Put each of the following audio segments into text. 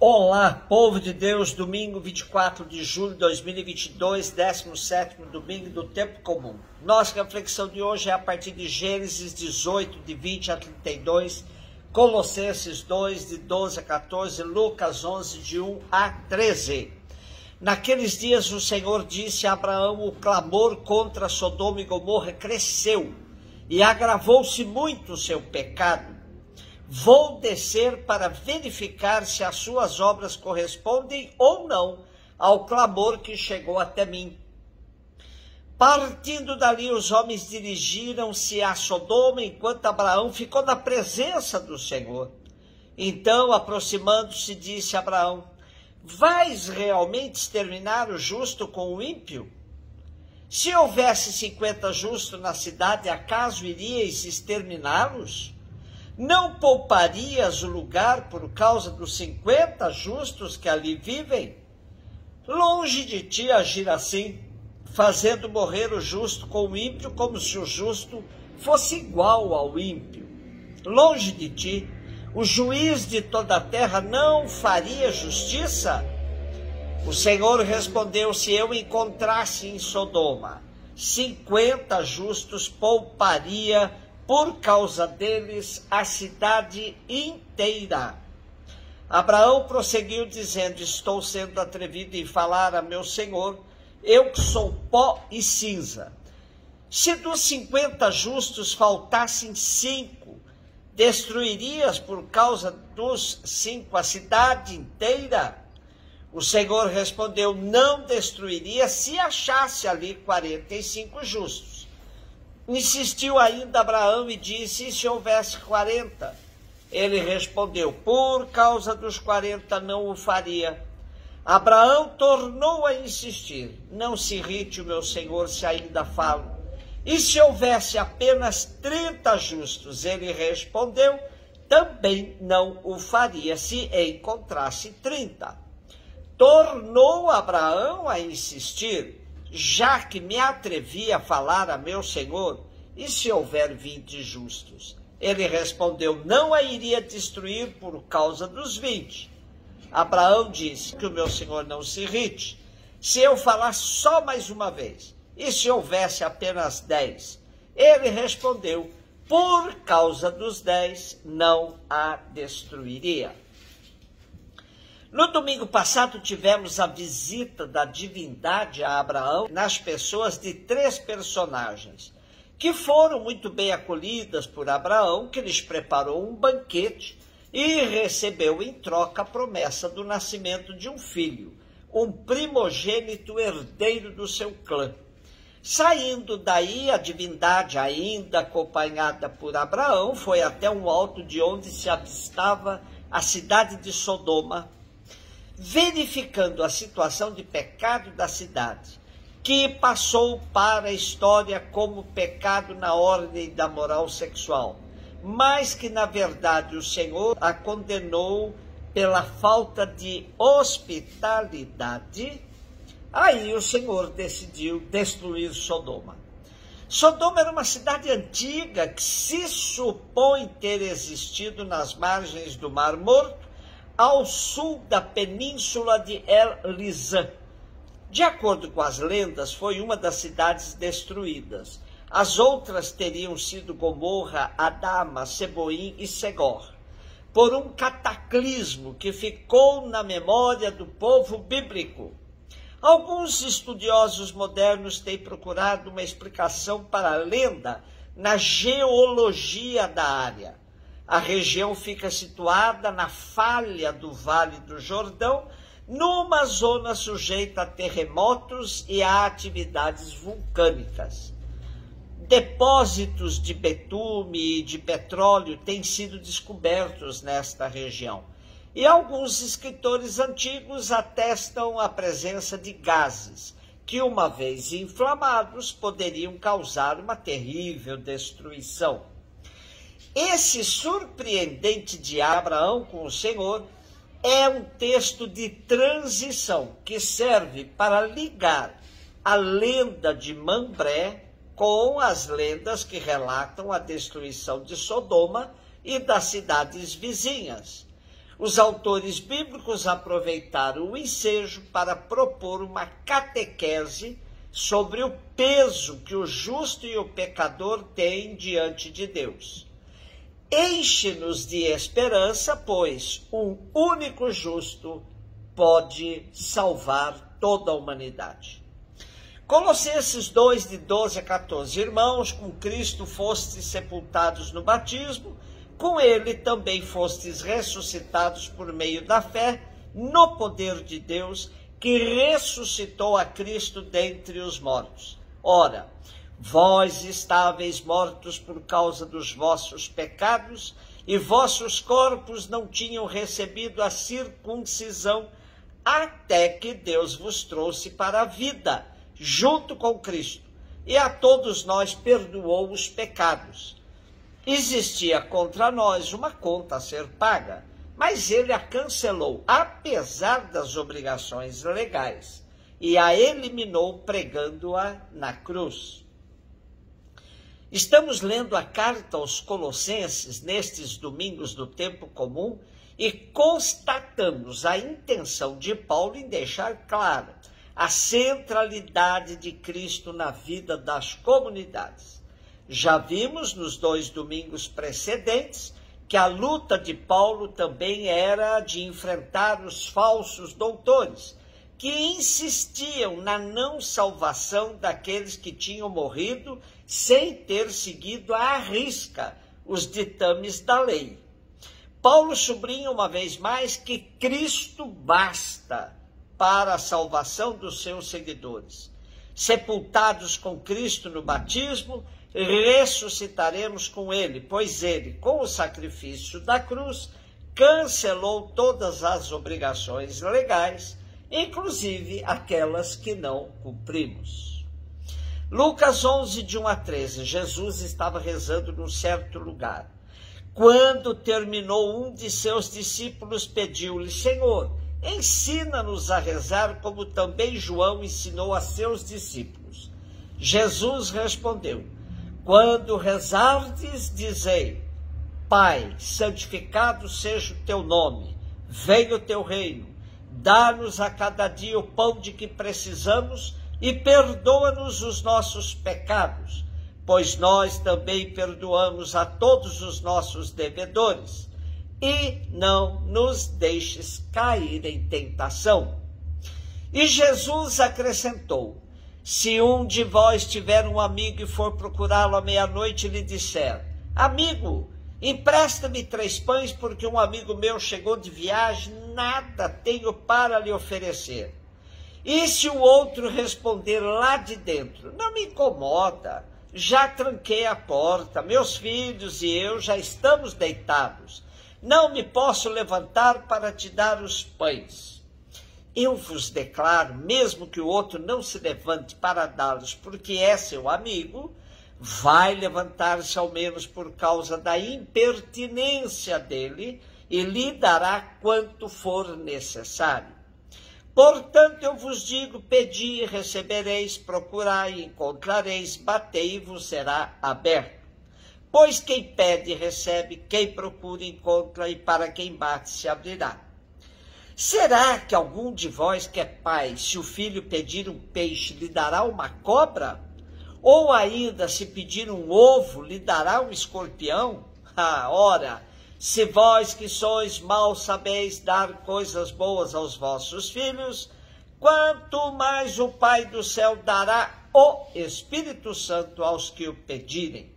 Olá, povo de Deus, domingo 24 de julho de 2022, 17º domingo do tempo comum. Nossa reflexão de hoje é a partir de Gênesis 18, de 20 a 32, Colossenses 2, de 12 a 14, Lucas 11, de 1 a 13. Naqueles dias o Senhor disse a Abraão: o clamor contra Sodoma e Gomorra cresceu e agravou-se muito o seu pecado. Vou descer para verificar se as suas obras correspondem ou não ao clamor que chegou até mim. Partindo dali, os homens dirigiram-se a Sodoma, enquanto Abraão ficou na presença do Senhor. Então, aproximando-se, disse a Abraão: vais realmente exterminar o justo com o ímpio? Se houvesse 50 justos na cidade, acaso iríeis exterminá-los? Não pouparias o lugar por causa dos 50 justos que ali vivem? Longe de ti agir assim, fazendo morrer o justo com o ímpio, como se o justo fosse igual ao ímpio. Longe de ti, o juiz de toda a terra não faria justiça? O Senhor respondeu: se eu encontrasse em Sodoma 50 justos, pouparia por causa deles a cidade inteira. Abraão prosseguiu dizendo: estou sendo atrevido em falar a meu Senhor, eu que sou pó e cinza. Se dos 50 justos faltassem 5, destruirias por causa dos 5 a cidade inteira? O Senhor respondeu: não destruiria se achasse ali 45 justos. Insistiu ainda Abraão e disse: e se houvesse 40? Ele respondeu: por causa dos 40 não o faria. Abraão tornou a insistir: não se irrite o meu senhor se ainda falo. E se houvesse apenas 30 justos? Ele respondeu: também não o faria se encontrasse 30. Tornou Abraão a insistir: já que me atrevi a falar a meu senhor, e se houver 20 justos? Ele respondeu: não a iria destruir por causa dos 20. Abraão disse: que o meu senhor não se irrite, se eu falar só mais uma vez, e se houvesse apenas 10? Ele respondeu: por causa dos 10 não a destruiria. No domingo passado tivemos a visita da divindade a Abraão nas pessoas de 3 personagens, que foram muito bem acolhidas por Abraão, que lhes preparou um banquete e recebeu em troca a promessa do nascimento de um filho, um primogênito herdeiro do seu clã. Saindo daí, a divindade, ainda acompanhada por Abraão, foi até um alto de onde se avistava a cidade de Sodoma, verificando a situação de pecado da cidade, que passou para a história como pecado na ordem da moral sexual, mas que, na verdade, o Senhor a condenou pela falta de hospitalidade. Aí o Senhor decidiu destruir Sodoma. Sodoma era uma cidade antiga que se supõe ter existido nas margens do Mar Morto, ao sul da península de El-Lizã. De acordo com as lendas, foi uma das cidades destruídas. As outras teriam sido Gomorra, Adama, Seboim e Segor, por um cataclismo que ficou na memória do povo bíblico. Alguns estudiosos modernos têm procurado uma explicação para a lenda na geologia da área. A região fica situada na falha do Vale do Jordão, numa zona sujeita a terremotos e a atividades vulcânicas. Depósitos de betume e de petróleo têm sido descobertos nesta região, e alguns escritores antigos atestam a presença de gases que, uma vez inflamados, poderiam causar uma terrível destruição. Esse surpreendente diálogo de Abraão com o Senhor é um texto de transição que serve para ligar a lenda de Mambré com as lendas que relatam a destruição de Sodoma e das cidades vizinhas. Os autores bíblicos liturgos aproveitaram o ensejo para propor uma catequese sobre o peso que o justo e o pecador têm diante de Deus. Enche-nos de esperança, pois um único justo pode salvar toda a humanidade. Colossenses 2, de 12 a 14. Irmãos, com Cristo fostes sepultados no batismo, com ele também fostes ressuscitados por meio da fé, no poder de Deus, que ressuscitou a Cristo dentre os mortos. Ora, vós estáveis mortos por causa dos vossos pecados, e vossos corpos não tinham recebido a circuncisão, até que Deus vos trouxe para a vida, junto com Cristo, e a todos nós perdoou os pecados. Existia contra nós uma conta a ser paga, mas ele a cancelou, apesar das obrigações legais, e a eliminou pregando-a na cruz. Estamos lendo a carta aos Colossenses nestes domingos do tempo comum e constatamos a intenção de Paulo em deixar clara a centralidade de Cristo na vida das comunidades. Já vimos nos 2 domingos precedentes que a luta de Paulo também era de enfrentar os falsos doutores, que insistiam na não salvação daqueles que tinham morrido sem ter seguido à risca os ditames da lei. Paulo sublinha uma vez mais que Cristo basta para a salvação dos seus seguidores. Sepultados com Cristo no batismo, ressuscitaremos com ele, pois ele, com o sacrifício da cruz, cancelou todas as obrigações legais, inclusive aquelas que não cumprimos. Lucas 11, de 1 a 13, Jesus estava rezando num certo lugar. Quando terminou, um de seus discípulos pediu-lhe: Senhor, ensina-nos a rezar como também João ensinou a seus discípulos. Jesus respondeu: quando rezardes, dizei: Pai, santificado seja o teu nome, venha o teu reino, dá-nos a cada dia o pão de que precisamos e perdoa-nos os nossos pecados, pois nós também perdoamos a todos os nossos devedores, e não nos deixes cair em tentação. E Jesus acrescentou: se um de vós tiver um amigo e for procurá-lo à meia-noite e lhe disser: amigo, empresta-me 3 pães, porque um amigo meu chegou de viagem, nada tenho para lhe oferecer. E se o outro responder lá de dentro: não me incomoda, já tranquei a porta, meus filhos e eu já estamos deitados, não me posso levantar para te dar os pães. Eu vos declaro, mesmo que o outro não se levante para dá-los, porque é seu amigo, vai levantar-se ao menos por causa da impertinência dele e lhe dará quanto for necessário. Portanto, eu vos digo: pedi e recebereis, procurai e encontrareis, batei e vos será aberto. Pois quem pede recebe, quem procura encontra, e para quem bate se abrirá. Será que algum de vós que é pai, se o filho pedir um peixe, lhe dará uma cobra? Ou ainda, se pedir um ovo, lhe dará um escorpião? Ora, se vós que sois maus sabeis dar coisas boas aos vossos filhos, quanto mais o Pai do céu dará o Espírito Santo aos que o pedirem.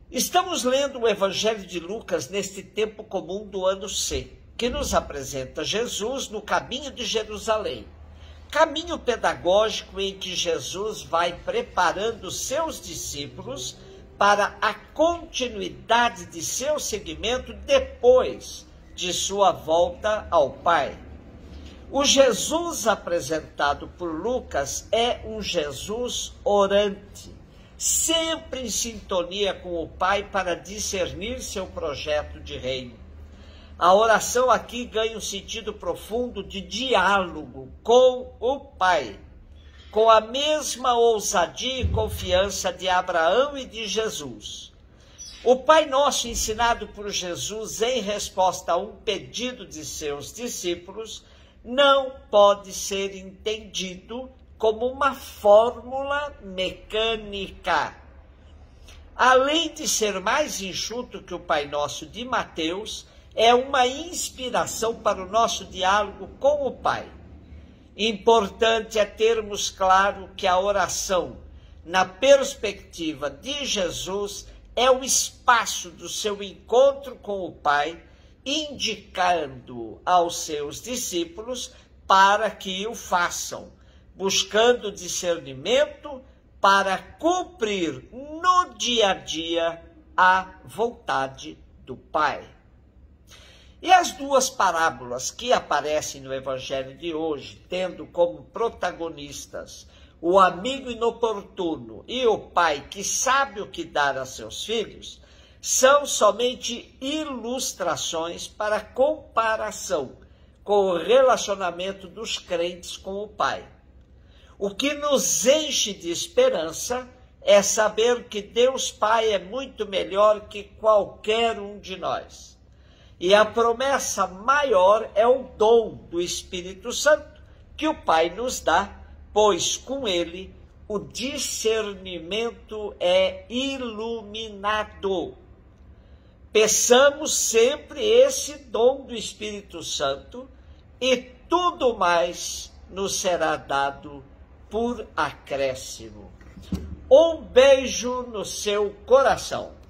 Estamos lendo o Evangelho de Lucas neste tempo comum do ano C, que nos apresenta Jesus no caminho de Jerusalém. Caminho pedagógico em que Jesus vai preparando seus discípulos para a continuidade de seu seguimento depois de sua volta ao Pai. O Jesus apresentado por Lucas é um Jesus orante, sempre em sintonia com o Pai para discernir seu projeto de reino. A oração aqui ganha um sentido profundo de diálogo com o Pai, com a mesma ousadia e confiança de Abraão e de Jesus. O Pai Nosso ensinado por Jesus em resposta a um pedido de seus discípulos não pode ser entendido como uma fórmula mecânica. Além de ser mais enxuto que o Pai Nosso de Mateus, é uma inspiração para o nosso diálogo com o Pai. Importante é termos claro que a oração, na perspectiva de Jesus, é o espaço do seu encontro com o Pai, indicando aos seus discípulos para que o façam, buscando discernimento para cumprir no dia a dia a vontade do Pai. E as duas parábolas que aparecem no Evangelho de hoje, tendo como protagonistas o amigo inoportuno e o pai que sabe o que dar a seus filhos, são somente ilustrações para comparação com o relacionamento dos crentes com o Pai. O que nos enche de esperança é saber que Deus Pai é muito melhor que qualquer um de nós. E a promessa maior é o dom do Espírito Santo, que o Pai nos dá, pois com ele o discernimento é iluminado. Peçamos sempre esse dom do Espírito Santo e tudo mais nos será dado por acréscimo. Um beijo no seu coração.